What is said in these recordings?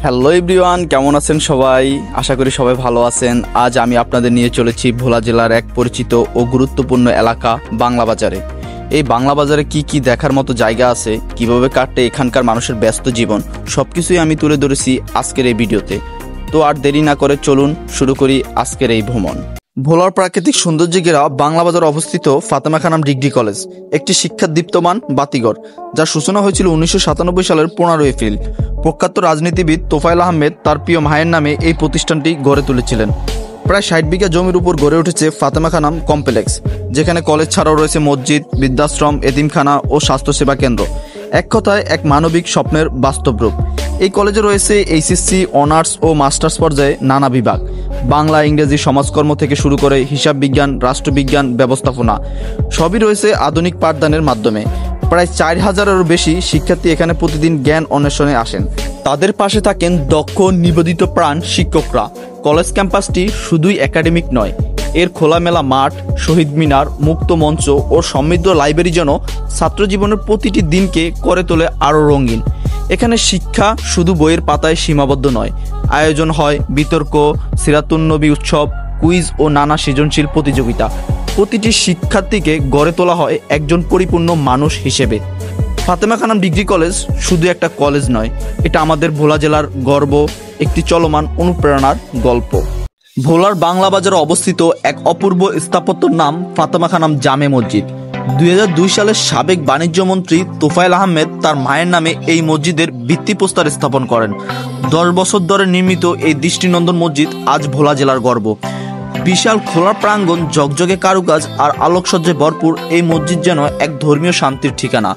Hello everyone, কেমন আছেন সবাই? আশা করি সবাই ভালো আছেন। আজ আমি আপনাদের নিয়ে চলেছি ভোলা জেলার এক পরিচিত ও গুরুত্বপূর্ণ এলাকা বাংলা বাজারে। এই বাংলা বাজারে কি কি দেখার মতো জায়গা আছে, কিভাবে কাটে এখানকার মানুষের ব্যস্ত জীবন, সবকিছুই আমি তুলে ধরেছি আজকের এই ভিডিওতে। তো আর দেরি না করে চলুন শুরু করি আজকের এই ভ্রমণ। ভোলার প্রাকৃতিক সৌন্দর্যে ঘেরা বাংলা বাজারে অবস্থিত ফাতেমা খানম ডিগ্রি কলেজ একটি শিক্ষা দীপ্তমান বাতিঘর, যার সূচনা হয়েছিল 1997 সালের 15 এপ্রিল। প্রখ্যাত রাজনীতিবিদ তোফায়েল আহমেদ তার প্রিয় মায়ের নামে এই প্রতিষ্ঠানটি গড়ে তুলেছিলেন। প্রায় 60 বিঘা জমির উপর গড়ে উঠেছে ফাতেমা খানম কমপ্লেক্স, যেখানে কলেজ ছাড়াও রয়েছে মসজিদ, বৃদ্ধাশ্রম, এতিমখানা ও স্বাস্থ্যসেবা কেন্দ্র। এক কথায় এক মানবিক স্বপ্নের বাস্তব রূপ। এই কলেজে রয়েছে এইচএসসি, অনার্স ও মাস্টার্স পর্যায়ে নানা বিভাগ। বাংলা, ইংরেজি, সমাজকর্ম থেকে শুরু করে হিসাব বিজ্ঞান, রাষ্ট্রবিজ্ঞান, ব্যবস্থাপনা সবই রয়েছে আধুনিক পাঠদানের মাধ্যমে। প্রায় 4000-এরও বেশি শিক্ষার্থী এখানে প্রতিদিন জ্ঞান অন্বেষণে আসেন। তাদের পাশে থাকেন দক্ষ, নিবেদিত প্রাণ শিক্ষকরা। কলেজ ক্যাম্পাসটি শুধুই একাডেমিক নয়, এর খোলামেলা মাঠ, শহীদ মিনার, মুক্ত মঞ্চ ও সমৃদ্ধ লাইব্রেরি যেন ছাত্র জীবনের প্রতিটি দিনকে করে তোলে আরও রঙিন। এখানে শিক্ষা শুধু বইয়ের পাতায় সীমাবদ্ধ নয়, আয়োজন হয় বিতর্ক, সিরাতুন্নবী উৎসব, কুইজ ও নানা সৃজনশীল প্রতিযোগিতা। প্রতিটি শিক্ষার্থীকে গড়ে তোলা হয় একজন পরিপূর্ণ মানুষ হিসেবে। ফাতেমা খানম ডিগ্রি কলেজ শুধু একটা কলেজ নয়, এটা আমাদের ভোলা জেলার গর্ব, একটি চলমান অনুপ্রেরণার গল্প। ভোলার বাংলা বাজারে অবস্থিত এক অপূর্ব স্থাপত্যর নাম ফাতেমা খানম জামে মসজিদ। 2002 সালের সাবেক বাণিজ্য মন্ত্রী তোফায়েল আহমেদ তার মায়ের নামে এই মসজিদের ভিত্তিপ্রস্তর স্থাপন করেন। 10 বছর ধরে নির্মিত এই দৃষ্টিনন্দন মসজিদ আজ ভোলা জেলার গর্ব। বিশাল খোলা প্রাঙ্গণ, ঝকঝকে কারুকাজ আর আলোকসজ্জায় ভরপুর এই মসজিদ যেন এক ধর্মীয় শান্তির ঠিকানা।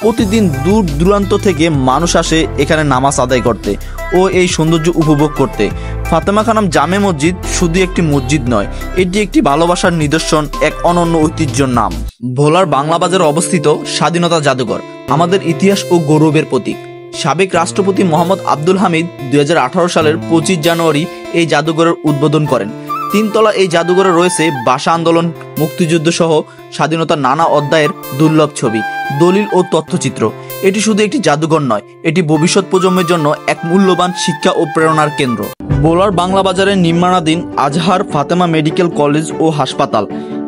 প্রতিদিন দূর দূরান্ত থেকে মানুষ আসে এখানে নামাজ আদায় করতে ও এই সৌন্দর্য উপভোগ করতে। ফাতেমা খানম জামে মসজিদ শুধু একটি মসজিদ নয়, এটি একটি ভালোবাসার নিদর্শন, এক অনন্য ঐতিহ্যের নাম। ভোলার বাংলা বাজারে অবস্থিত স্বাধীনতা জাদুঘর আমাদের ইতিহাস ও গৌরবের প্রতীক। সাবেক রাষ্ট্রপতি মোহাম্মদ আব্দুল হামিদ 2018 সালের 25 জানুয়ারি এই জাদুঘরের উদ্বোধন করেন। 3 তলা এই জাদুঘরে রয়েছে ভাষা আন্দোলন, মুক্তিযুদ্ধ সহ স্বাধীনতার নানা অধ্যায়ের দুর্লভ ছবি, দলিল ও তথ্যচিত্র। এটি শুধু একটি জাদুঘর নয়, এটি ভবিষ্যৎ প্রজন্মের জন্য এক মূল্যবান শিক্ষা ও প্রেরণার কেন্দ্র। ভোলার বাংলা বাজারের নির্মাণাধীন আজহার ফাতেমা মেডিকেল কলেজ ও হাসপাতাল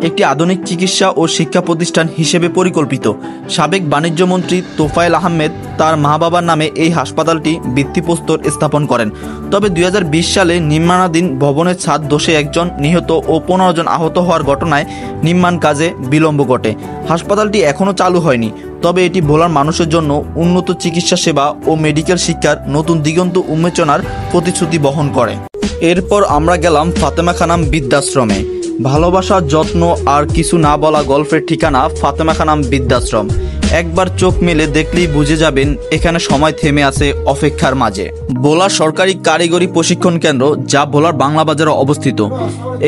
একটি আধুনিক চিকিৎসা ও শিক্ষা প্রতিষ্ঠান হিসেবে পরিকল্পিত। সাবেক বাণিজ্য মন্ত্রী তোফায়েল আহমেদ তার মা বাবার নামে এই হাসপাতালটি ভিত্তিপ্রস্তর স্থাপন করেন। তবে 2020 সালে নির্মাণাধীন ভবনের ছাদ ধসে একজন নিহত ও 15 জন আহত হওয়ার ঘটনায় নির্মাণ কাজে বিলম্ব ঘটে। হাসপাতালটি এখনও চালু হয়নি, তবে এটি ভোলার মানুষের জন্য উন্নত চিকিৎসা সেবা ও মেডিকেল শিক্ষার নতুন দিগন্ত উন্মোচনার প্রতিশ্রুতি বহন করে। এরপর আমরা গেলাম ফাতেমা খানম বৃদ্ধাশ্রমে। ভালোবাসা, যত্ন আর কিছু না বলা গল্পের ঠিকানা ফাতেমা খানম বৃদ্ধাশ্রম। একবার চোখ মেলে দেখলেই বুঝে যাবেন এখানে সময় থেমে আছে অপেক্ষার মাঝে। ভোলা সরকারি কারিগরি প্রশিক্ষণ কেন্দ্র, যা ভোলার বাংলা বাজারে অবস্থিত,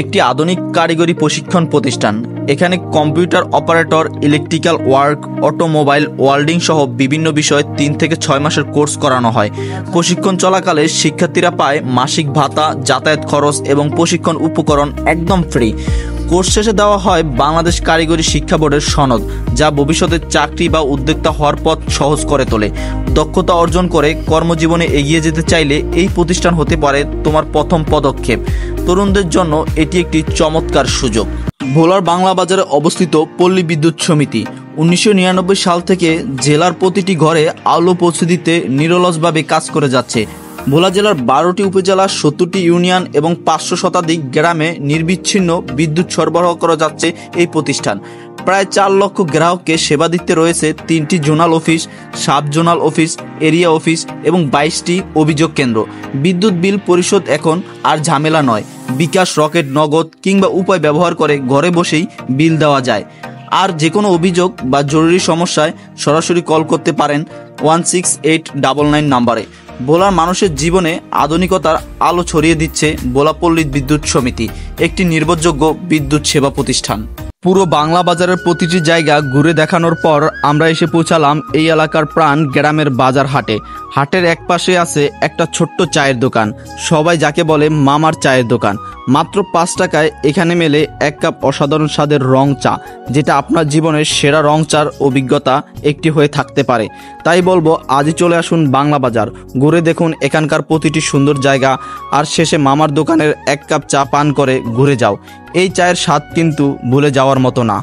একটি আধুনিক কারিগরি প্রশিক্ষণ প্রতিষ্ঠান। এখানে computer operator, electrical work, automobile welding সহ বিভিন্ন বিষয়ে 3 থেকে 6 মাসের কোর্স করানো হয়। প্রশিক্ষণ চলাকালে শিক্ষার্থীরা পায় মাসিক ভাতা, যাতায়াত খরচ এবং প্রশিক্ষণ উপকরণ একদম ফ্রি। কোর্স শেষে দেওয়া হয় বাংলাদেশ কারিগরি শিক্ষা বোর্ডের সনদ, যা ভবিষ্যতে চাকরি বা উদ্যোক্তা হওয়ার পথ সহজ করে তোলে। দক্ষতা অর্জন করে কর্মজীবনে এগিয়ে যেতে চাইলে এই প্রতিষ্ঠান হতে পারে তোমার প্রথম পদক্ষেপ। তরুণদের জন্য এটি একটি চমৎকার সুযোগ। ভোলার বাংলা বাজারে অবস্থিত পল্লী বিদ্যুৎ সমিতি 1999 সাল থেকে জেলার প্রতিটি ঘরে আলো পৌঁছে দিতে নিরলসভাবে কাজ করে যাচ্ছে। ভোলা জেলার 12টি উপজেলা, 70টি ইউনিয়ন এবং 500 শতাধিক গ্রামে নির্বিচ্ছিন্ন বিদ্যুৎ সরবরাহ করা যাচ্ছে এই প্রতিষ্ঠান। প্রায় 4 লক্ষ গ্রাহককে সেবা দিতে রয়েছে 3টি zonal office, sub zonal office, area office এবং 22টি অভিযোগ কেন্দ্র। বিদ্যুৎ বিল পরিশোধ এখন আর ঝামেলা নয়। বিকাশ, রকেট, নগদ কিংবা উপায় ব্যবহার করে ঘরে বসেই বিল দেওয়া যায়। আর যে কোনো অভিযোগ বা জরুরি সমস্যায় সরাসরি কল করতে পারেন 16899 নাম্বারে। ভোলার মানুষের জীবনে আধুনিকতার আলো ছড়িয়ে দিচ্ছে ভোলা পল্লী বিদ্যুৎ সমিতি, একটি নির্ভরযোগ্য বিদ্যুৎ সেবা প্রতিষ্ঠান। পুরো বাংলা বাজারের প্রতিটি জায়গা ঘুরে দেখানোর পর আমরা এসে পৌঁছালাম এই এলাকার প্রাণ গ্রামের বাজার হাটে। হাটের এক পাশে আছে একটা ছোট্ট চায়ের দোকান, সবাই যাকে বলে মামার চায়ের দোকান। মাত্র 5 টাকায় এখানে মেলে এক কাপ অসাধারণ স্বাদের রং চা, যেটা আপনার জীবনের সেরা রং চার অভিজ্ঞতা একটি হয়ে থাকতে পারে। তাই বলবো আজই চলে আসুন বাংলা বাজার, ঘুরে দেখুন এখানকার প্রতিটি সুন্দর জায়গা, আর শেষে মামার দোকানের এক কাপ চা পান করে ঘুরে যাও। এই চায়ের স্বাদ কিন্তু ভুলে যাওয়ার মতো না।